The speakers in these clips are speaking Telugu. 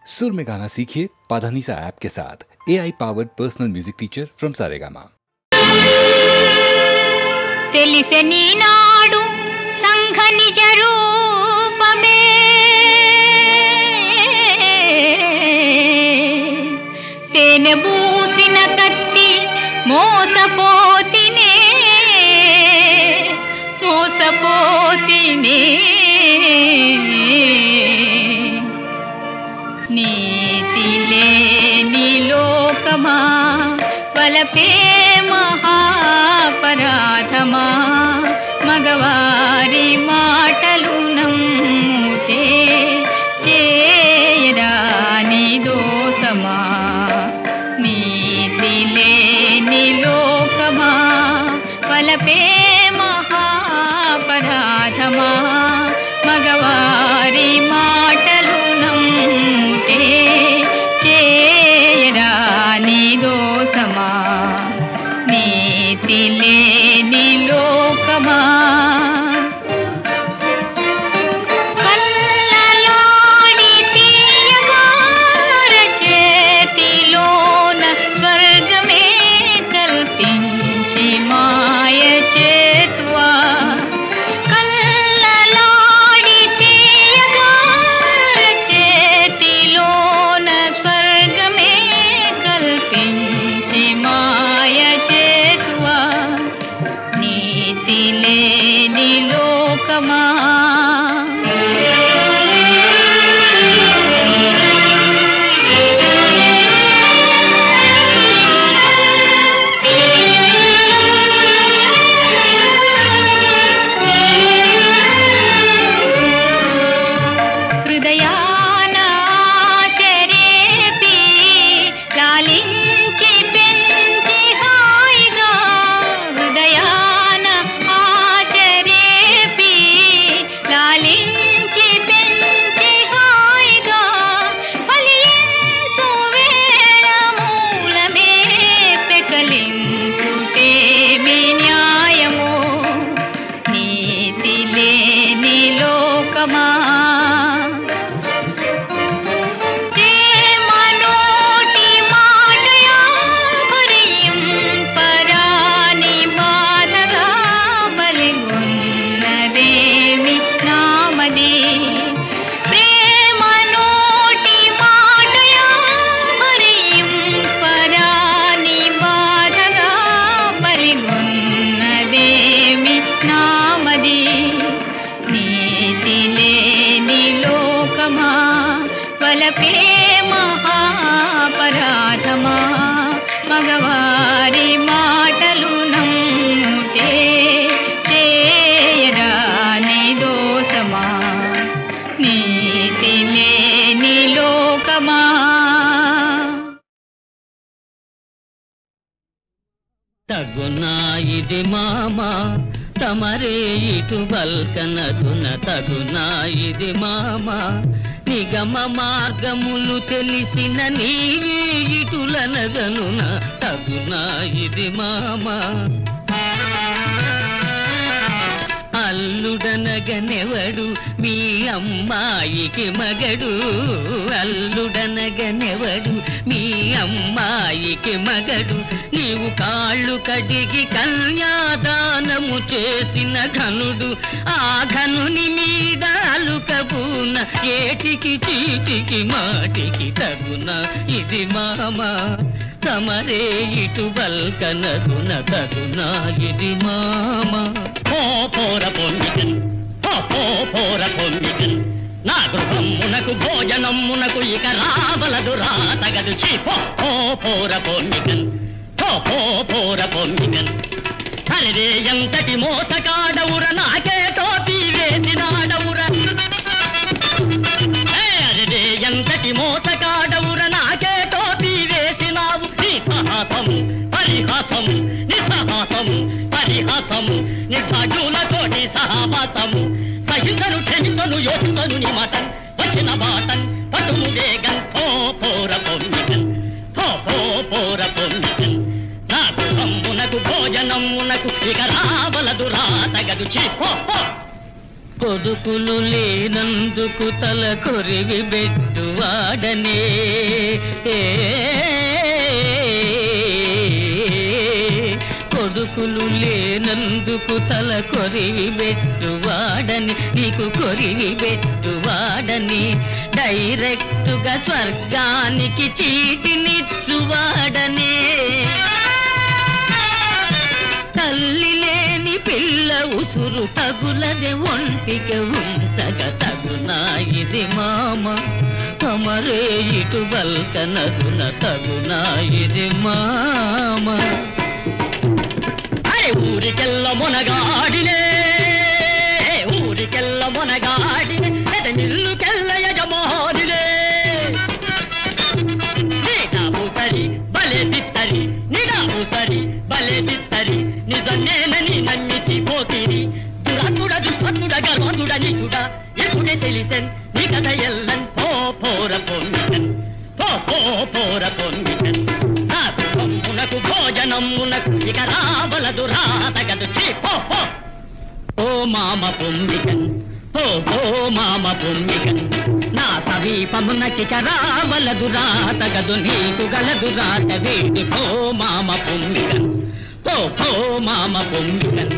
सुर में गाना सीखिए पाधानीसा ऐप के साथ। AI powered personal music teacher from Saregama. తెలిసెని నాడు సంఘ నిజ రూపమే తేనె బూసిన కత్తి మోసపోతినే నీతి లేని లోకమా వలపే మహాపరాధమా మగవారి మాటలు నమ్ముతే చేయరాని దోషమా నీతి లేని లోకమా వలపే మహాపరాధమా మగవారి మాటలు నమ్ముతే చేయరాని దోషమా నీతి లేని లోకమా కల్లలాడి తీయగార చేతిలోన స్వర్గమే కల్పించి మాయ చేతువా కల్లలాడి తీయగార చేతిలోన స్వర్గమే కల్పించి మాయ చేతువా నీతి లేని లోకమా హృదయాన ఆశరేపి లాలించి పెంచి హాయిగా హృదయాన ఆశరేపి లాలించి పెంచి హాయిగా ఫలించు వేళ మూలమే పెకలించుటేమి న్యాయమో నీతి లేని లోకమా ప్రేమనోటి మాటయా హరియం పరాని బాధగా బలిగొన్నదేమి నామది ప్రేమనోటి మాటయా హరియం పరాని బాధగా బలిగొన్నదేమి నామది నీతి లేని లోకమా వలపే మహాపరాధమా మగవారి మాటలు నమ్ముతే చేయరాని దోషమా నీతి లేని లోకమా తగునా ఇది మామా తమరే ఇటు బల్కనదున తగునా ఇది మామా నిగమ మార్గములు తెలిసిన నీవే ఇటులనగనున తగునా ఇది మామా అల్లుడనగనెవడు మీ అమ్మాయికి మగడు అల్లుడనగనెవడు మీ అమ్మాయికి మగడు నీవు కాళ్ళు కడిగి కన్యాదానము చేసిన ఘనుడు ఆ ఘనుని మీద అలుకబూన ఏటికి చీటికి మాటికి తగున ఇది మామా తమరే ఇటు బల్కనదున తగునా ఇది మామా పోర పొంగిటన్ పోర పొంగిటన్ నా గృహమునకు భోజనమునకు ఇక రావలదు రాతగదు పోర పొంగిటన్ పోర పొంగిటన్ అరే ఎంతటి మోసకాడవుర నాకే టోపీ వేసినాడవుర అరే ఎంతటి మోసకాడవుర నాకే టోపీ వేసినావు నిస్సాహసం పరిహాసం నిస్సాహసం పరిహాసం నిర్భాగ్యులతోటి సహవాసము సహించను క్షమించను యోచించను నీ మతన్ వచ్చిన బాటన్ పటుము వేగన్ పోర పొమ్మికన్ పోర పొమ్మికన్ నా గృహమునకు భోజనమునకు ఇక రావలదు రాతగదు కొడుకులు లేనందుకు తల కొరివి బెట్టువాడనే కొడుకులు లేనందుకు తల కొరివి బెట్టువాడని నీకు కొరివి బెట్టువాడని డైరెక్టుగా స్వర్గానికి చీటినిచ్చువాడనే తల్లి లేని పిల్ల ఉసురు తగులది ఒంటికి ఉంచగ తగునా ఇది మామ తమరే ఇటు బల్కనగున తగునా ఇది మామ ఊరికెల్ల మొనగాడినే ఊరికెల్ల మొనగాడినే నిల్లుకెల్ల యజమానినే నిడాము సరి బలే బిత్తరి నిడాము సరి బలే బిత్తరి నిజన్నేనని నమ్మితి పోతిరి దురాత్ముడ దుష్టత్ముడ గర్వతుడ నీచుడ ఎప్పుడే తెలిసెన్ నీ కథ ఎల్లన్ పోర పొమ్మికన్ పోర పొమ్మికన్ నాకు భోజనమునకు ఇక రావలదు రాతగదు ఓ మామ పొమ్మికన్ ఓ మామ పొమ్మికన్ నా సమీపమునకిక రావలదు రాతగదు నీకు గలదు రాత వేడి ఓ మామ పొమ్మికన్ ఓ మామ పొమ్మికన్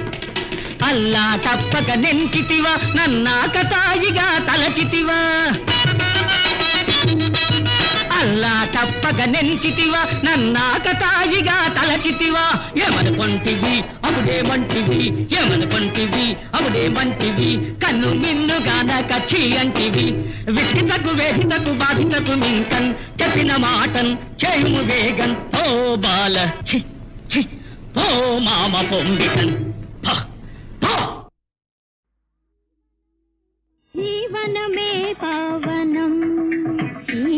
అల్లా తప్పక నెంచితివా నన్నాక తాయిగా తలచితివా అల్లా తప్పక నెంచితివా నన్నాక తాయిగా తలచితివా ఏమనుకొంటివి అప్పుడేమంటివి ఏమనుకొంటివి అప్పుడేమంటివి కన్ను మిన్నుగానక చీ అంటివి విసిగితకు వేదితకు బాధితకు మింకన్ చెప్పిన మాటన్ చేయుము వేగన్ ఓ బాల చి చి ఓ మామ పొంగికన్ జీవనమే పావనం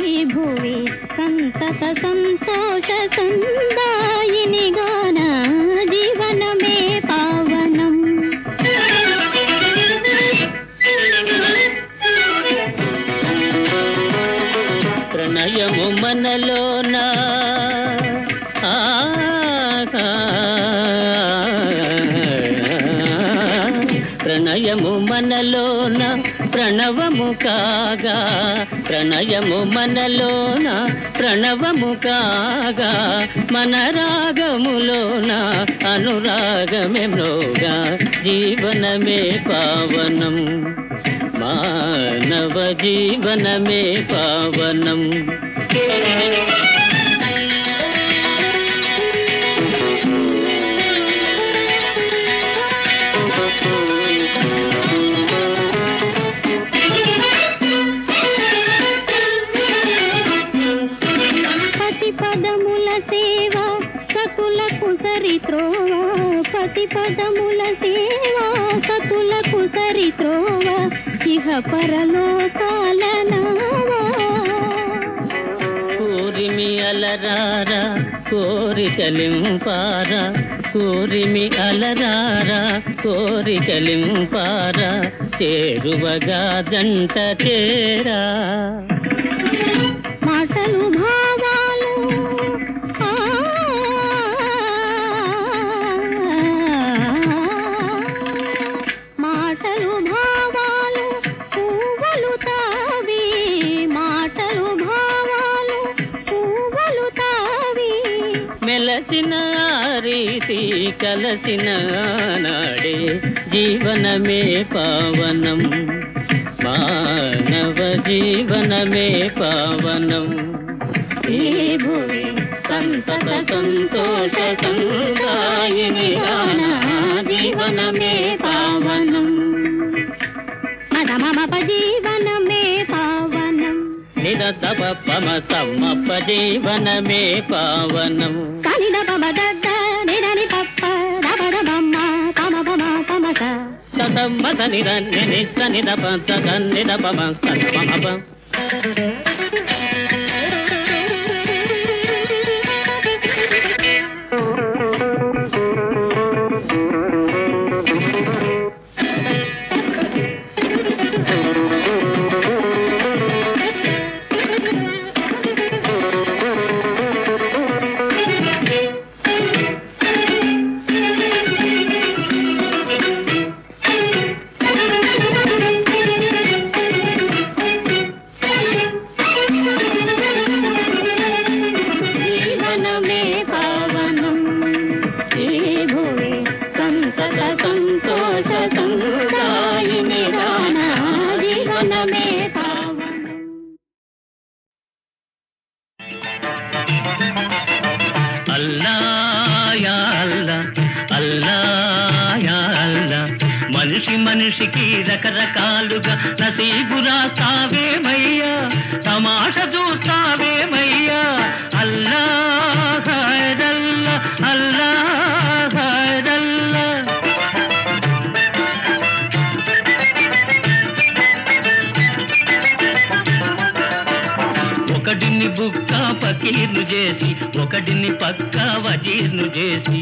ఈ భువి సంతత సంతోష సందాయిని గాన జీవనమే పావనం ప్రణయము మనలోన ప్రణయము మనలోన ప్రణవము కాగా ప్రణయము మనలోన ప్రణవము కాగా మన రాగములోన అనురాగమే మ్రోగా జీవనమే పావనం మానవ జీవనమే పావనం పదముల సేవ సతులకు సరిత్రోవ పతి పదముల సేవ సతులకు సరిత్రోవ ఇహ పరలోకాల నావా కూరిమి అలరారా కోరికలింపారా కూరిమి అలరారా కోరికలింపారా చేరువగా జంట చేరా మాటలు భావాలు మాటలు భావాలు పువ్వులు తావి మాటలు భావాలు పువ్వులు తావి మెలసిన రీతి కలసిన నాడే జీవనమే పావనం మానవ జీవనమే పావనం ఈ భువి సంతత సంతోష సందాయిని గాన జీవనమే పావనం మదమమ జీవనమే పావనం నిరతప పమ సమ్మప జీవనమే పావనం కనిద పమ దద్ద నిదని పప్ప దబద బమ్మ పమ పమ పమస సతమ్మత నిరన్ని నిత్త నిదప సన్నిద పమ సన్మప అల్లా యా అల్లా అల్లా యా అల్లా మనిషి మనిషికి రకరకాలుగా నసీబు రాస్తావేమయ్యా తమాష చూస్తావేమయ్యా అల్లా ఖైరల్లా అల్లా ఖైరల్లా ఒకడిని బుక్క పకీర్ను చేసి ఒకడిని పక్క వజీర్ను చేసి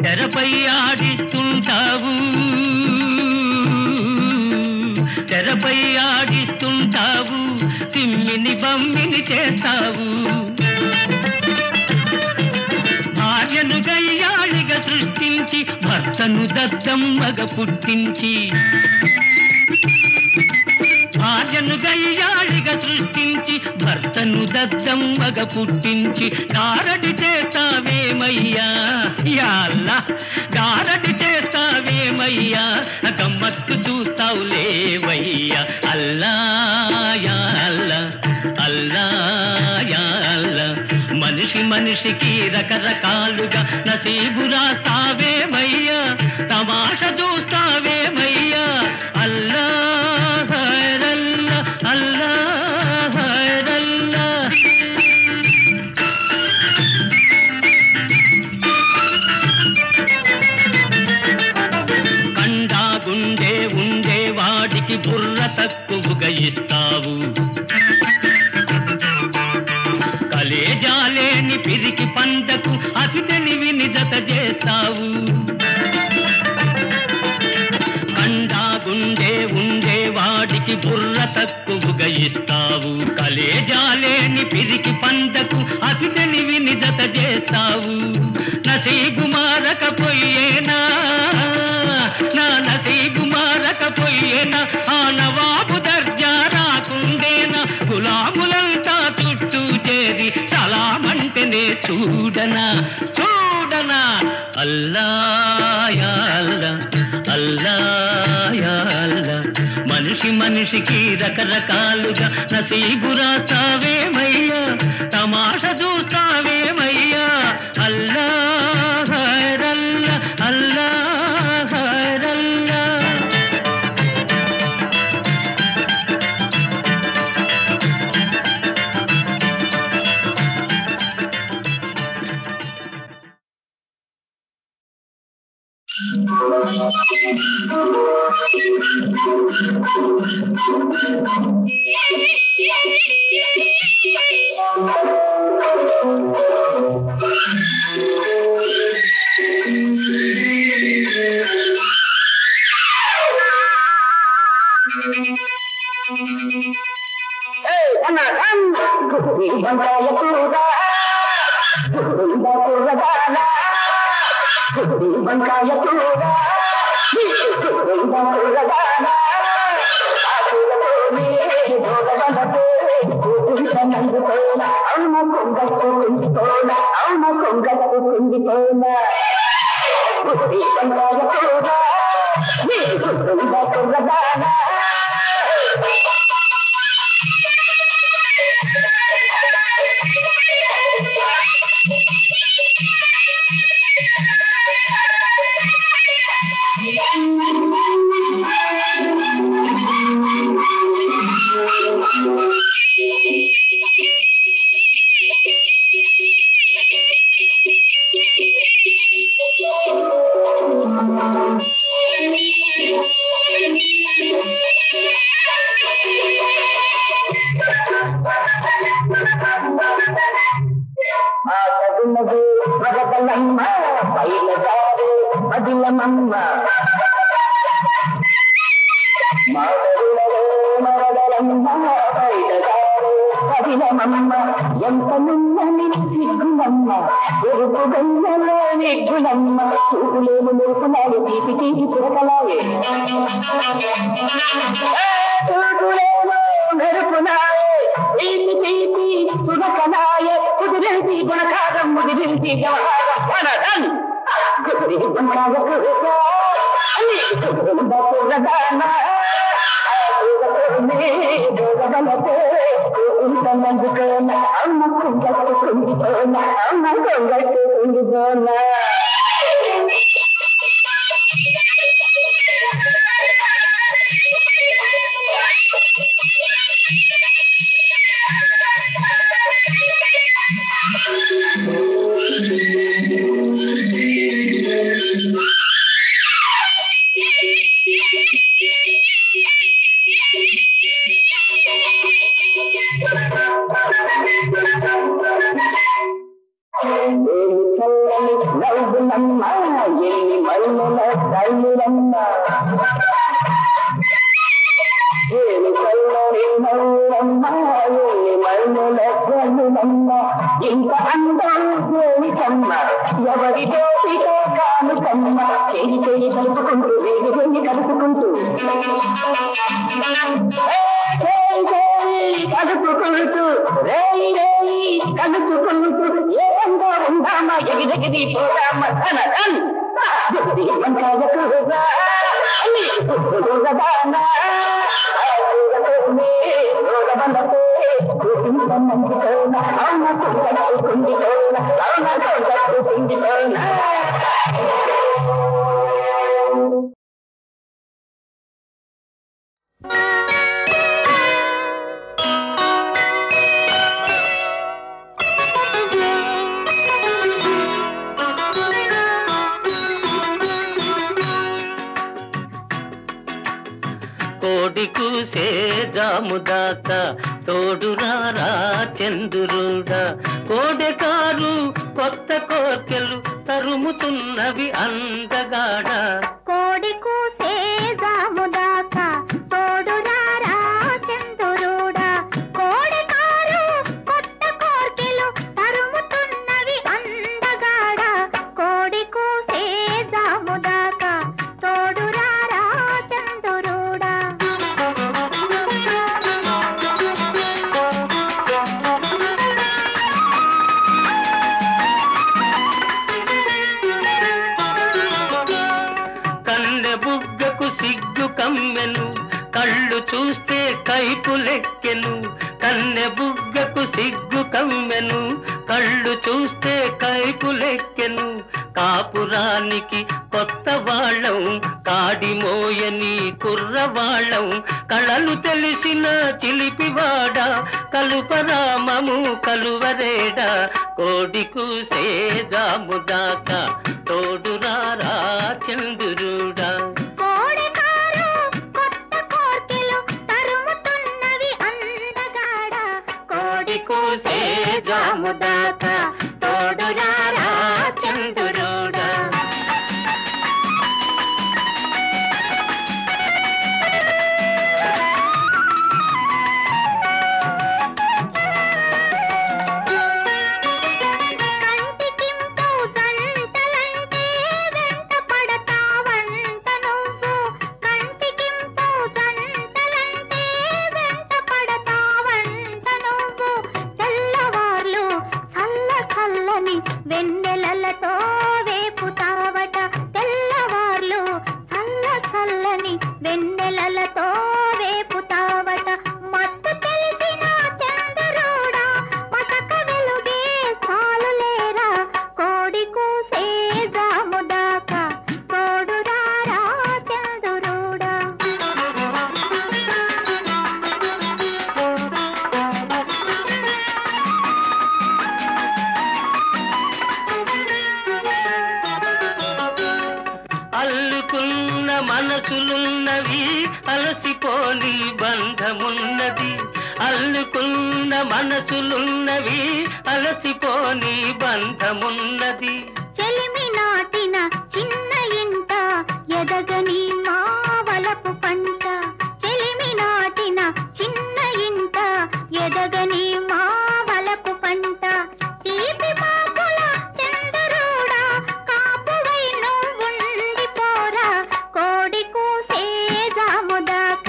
తెరపై ఆడిస్తుంటావు తెరపై ఆడిస్తుంటావు తిమ్మిని బమ్మిని చేస్తావు భార్యను గయ్యాళిగా సృష్టించి భర్తను దద్దమ్మగా పుట్టించి భార్యను గయ్యాళిగా సృష్టించి భర్తను దద్దమ్మగా పుట్టించి గారడి చేస్తావేమయ్యా యా అల్లా గారడి చేస్తావేమయ్యా గమ్మత్తు చూస్తావులేవయ్యా అల్లా యా అల్లా అల్లా యా అల్లా మనిషి మనిషికి రకరకాలుగా నసీబు రాస్తావేమయ్యా తమాష చూస్తావేమయ్యా అల్లా ఖైరల్లా అల్లా ఖైరల్లా కండా గుండె ఉండే వాడికి బుర్ర తక్కువగా ఇస్తావు కలేజాలేని పిరికి పంటకు అతి తెలివిని జత చేస్తావు కండా గుండె ఉండే వాడికి బుర్ర తక్కువగా ఇస్తావు కలేజాలేని పిరికి పంటకు అతి తెలివిని జత చేస్తావు నసీబు మారకపోయేనా నా నసీబు మారకపోయేనా ఆ నవాబు దర్జా రాకుండేనా గులాములంతా చుట్టూ చేరి సలామంటేనే చూడనా చూడనా అల్లా యా అల్లా అల్లా యా అల్లా మనిషి మనిషికి రకరకాలుగా నసీబు రాస్తావేమయ్యా తమాష చూస్తావేమయ్యా అల్లా ఖైరల్లా అల్లా ఖైరల్లా ఇంకా అందం ఎవరితో కాను కమ్మ చేయి చేయి కలుపుకుంటూ వేగి వేగి కలుపుకుంటూ కలుపుకుంటూ రేయి రేయి కలుపుకుంటూ ఏకంగా ఉందామా ఎగిరెగిరి పోదామా కోడి కూసే జాముదాక తోడురారా చంద్రుడా కోడెకారు కొత్త కోర్కెలు తరుముతున్నవి అందగాడ కోడి కూసే జాముదాక తోడురారా చంద్రుడా కోడెకారు కొత్త కోర్కెలు తరుముతున్నవి అందగాడ కోడి కూసే జాముదాక తోడురారా చంద్రుడా బుగ్గకు సిగ్గు కమ్మెను కళ్ళు చూస్తే కైపు లెక్కెను కన్నె బుగ్గకు సిగ్గు కమ్మెను కళ్ళు చూస్తే కైపు లెక్కెను కాపురానికి కొత్త వాళ్ళం కాడి మోయని కుర్రవాళ్ళం కళలు తెలిసిన చిలిపివాడ కలుపరామము కలువరేడ కోడి కూసే జాముదాక తోడురారా చంద్రుడా కోడెకారు కొత్త కోర్కెలు తరుముతున్నవి అందగాడ కోడి కూసే జాముదాక తోడురారా చంద్రుడా వెన్నెలలతో వేపుతావట తెల్లవార్లు చల్ల చల్లని వెన్నెలలతో వేపుతావట మత్తు తెలిసిన చంద్రుడా పసక వెలుగే చాలులేరా కోడి కూసే జాముదాక తోడురారా చంద్రుడా అల్లుకున్న మనసులున్నవి అలసిపోని బంధమున్నది అల్లుకున్న మనసులున్నవి అలసిపోని బంధమున్నది చెలిమి నాటిన చిన్న ఇంట ఎదగని మా వలపు పంట చెలిమి నాటిన చిన్న ఇంట ఎదగని మా వలపు పంట తీపి పాపుల చంద్రుడా కాపువై నువ్వుండిపోరా కోడి కూసే జాముదాక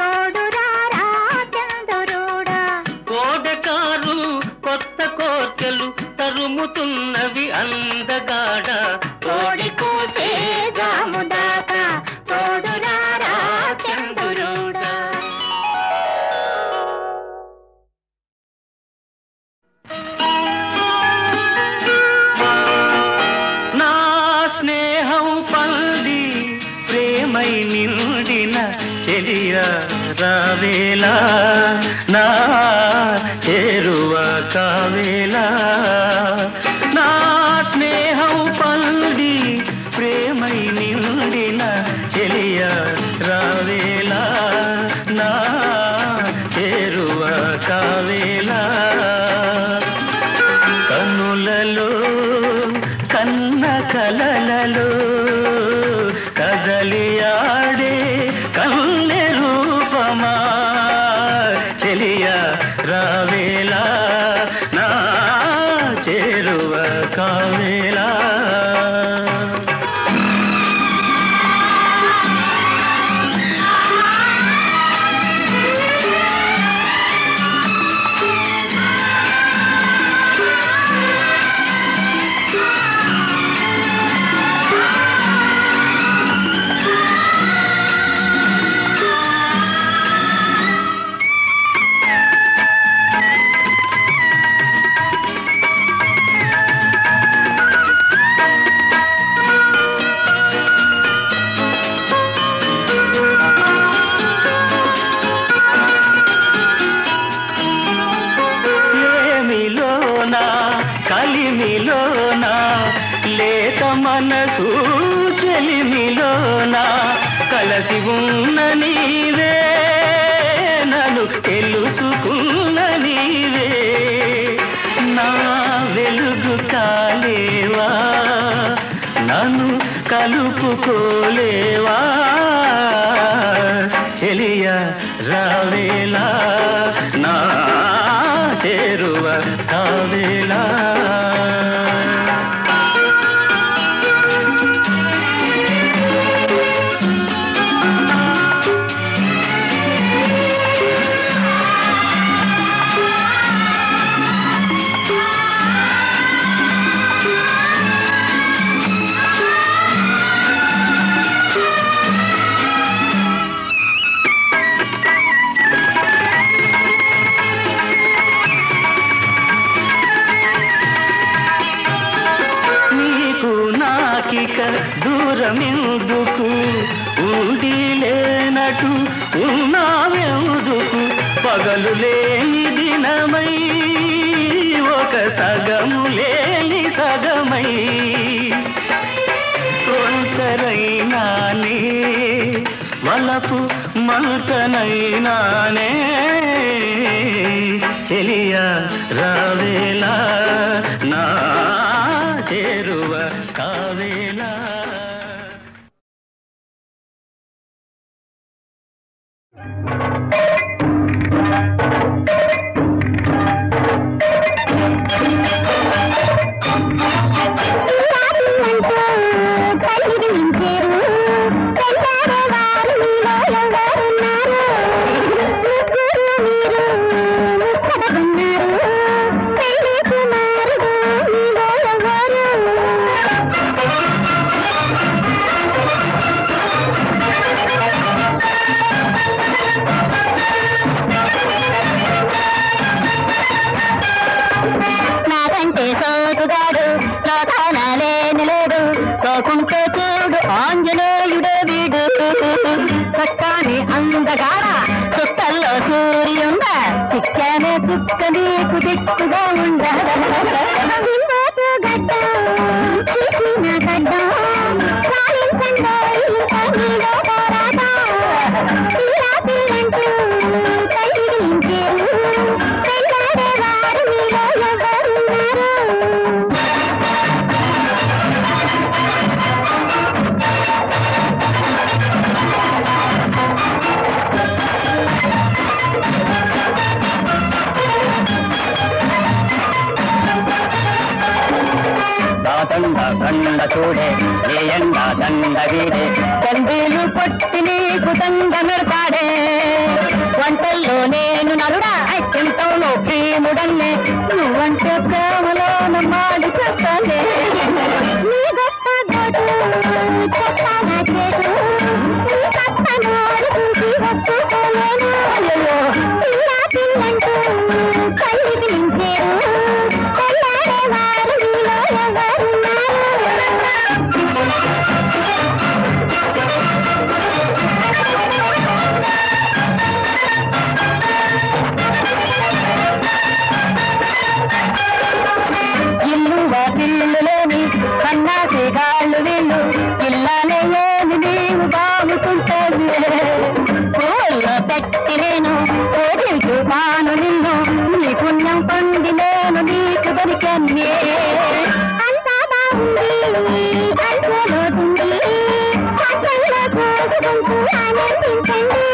తోడురారా చంద్రుడా కోడెకారు కొత్త కోర్కెలు తరుముతున్నవి అందగాడ కోడి కూసే జాముదాక తోడురారా చంద్రుడా కావేలా నా చేరువ కావేలా నా స్నేహం పండి ప్రేమై నిండిన చెలియ రావేలా నా చేరువ కావేలా కన్నులలో కన్న కలలలో కదలియాడే కన్నె రూపమా చెలియ రావేలా నా చేరువ కావేలా కలిమిలోనా లేత మనసు చెలిమిలోనా కలసి ఉన్న నీవే నన్ను తెలుసుకున్న నీవే నా వెలుగు కాలేవా నన్ను కలుపుకోలేవా చెలియ రావేలా నా చేరువ కావేలా దూరమెందుకు ఉండి లేనటు ఉన్నావెందుకు పగలు లేని దినమై ఒక సగము లేని సగమై ఒంటరైనానే వలపు మంటనైనానే చెలియ రావేలా నా చేరువ కావేలా చూడు ఆంజనేయుడే వీడు చక్కని అందగాడ చుట్టల్లో సూర్యుండ చిక్కానే చుక్క నీకు దిక్కుగా ఉండాలి దండ చూడే ఏ ఎండ దండ వీడే తండ్రిలు పొట్టి నీకు దండ మెడతాడే వంటల్లో నేను నరుడా అత్యంతంలో ప్రేముడన్నే నువ్వంటే ప్రేమలో మాడి చెప్పలే నీ గొప్ప గోడు చెప్పాల చేడు నీ గొప్ప నోడు చూసి ఒప్పుకోలేను పిల్లా పిల్లంటూ కళ్ళు పిలించేరు కొల్లాడేవారు మీలో ఎవరున్నారు అంతా బాగుంది అనుకోబోతుంది కథల్లో చూసుకుంటూ ఆనందించండి.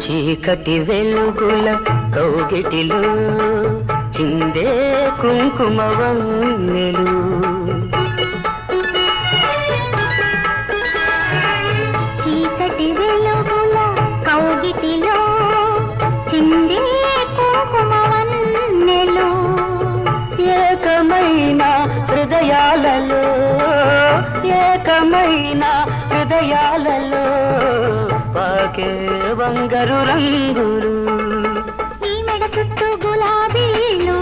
చీకటి వెలుగుల కౌగిటిలో చిందే కుంకుమ వన్నెలు చీకటి వెలుగుల కౌగిటిలో చిందే కుంకుమ వన్నెలు ఏకమైన హృదయాలలో పాకే బంగారు రంగులు ఈ మెడ చుట్టూ గులాబీలు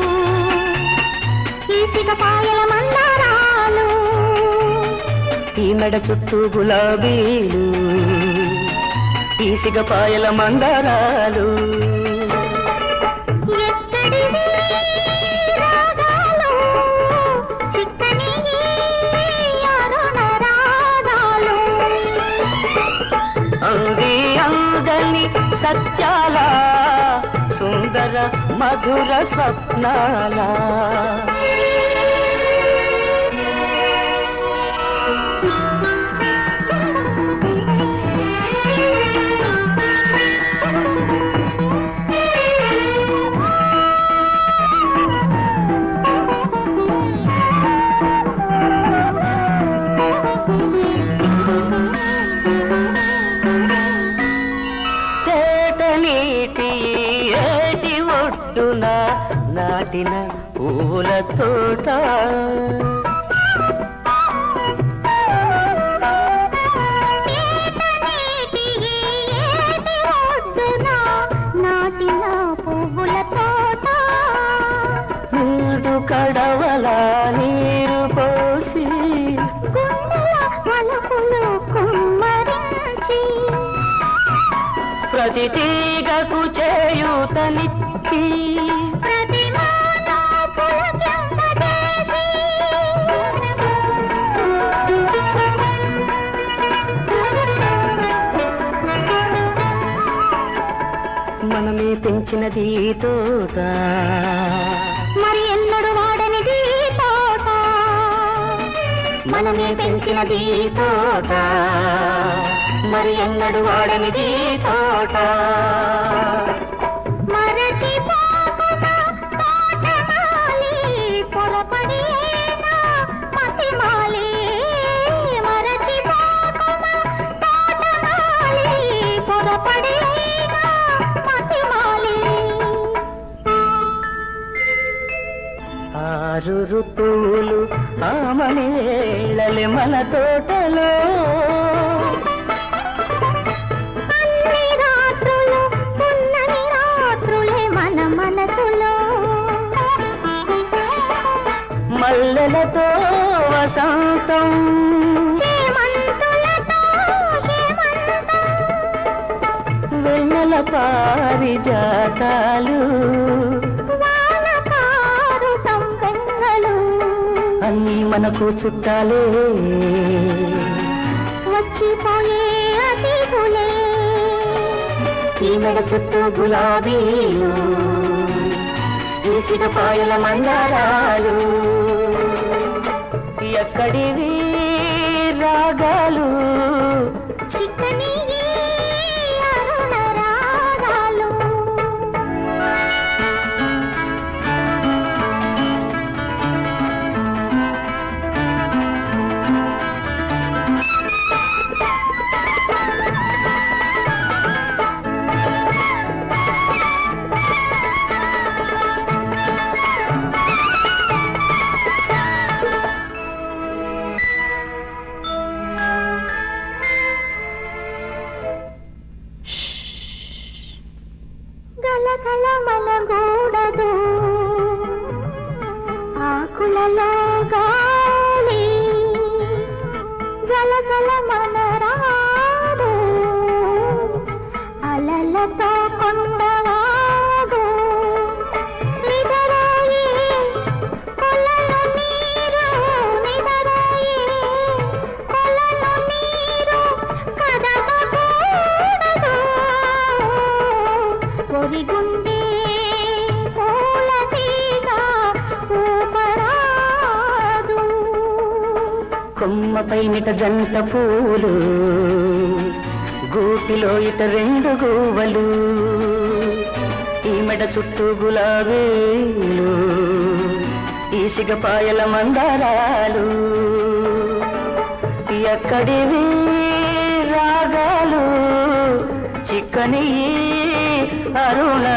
ఈసిక పాయల మందారాలు ఈ మెడ చుట్టూ గులాబీలు ఈసిక పాయల మందారాలు ఎక్కడివి రాగాలు చిక్కని అరుణ రాగాలు అంది అందని సత్యాల సుందర మధుర స్వప్నాల నాటిన పూల తోట నాటిన పువ్వుల తోట మూడు కడవల నీరు పోసి గుండెల మలుపులు కుమ్మరించి ప్రతి తీగకు చేయూతనిచ్చి మనమే పెంచినది తోట మరి ఎన్నడు వాడనిది తోట మనమే పెంచినది తోట మరి ఎన్నడు వాడనిది తోట మరచిపోకునా తోటమాలి పొరపడేనా మతిమాలి మరచిపోకునా తోటమాలి పొరపడేనా మతిమాలి ఆరు ఋతువులు ఆమనేళలే మన తోటలో అన్ని రాత్రులు ఉన్నని రాత్రులే మన మనసులో మల్లెలతో వసంతం హేమంతులతో హేమంతం వెన్నెల పారిజాతాలు వానకారు సంపెంగలు అన్నీ మనకు చుట్టాలే వచ్చిపోయే అతిథులే ఈ మెడ చుట్టూ గులాబీలు ఈసిన పాయల మందారాలు ఎక్కడివి రాగాలు చిక్కని అరుణ రాగాలు కలకల మనగూడదు ఆకులలో గాలి గలగల మనరాడు అలలతో కొండవాడు నిదరాయి కొలను నీరు నిదరాయి కొలను నీరు కదపకూడదు ఒరిగుండే పూల తీగ ఊపరాదు కొమ్మపై నిట జంట పూలు గూటిలో ఇట రెండు గూవలు ఈ మెడ చుట్టూ గులాబీలు ఈ సిగపాయల మందారాలు ఎక్కడివి రాగాలు చిక్కని అరుణ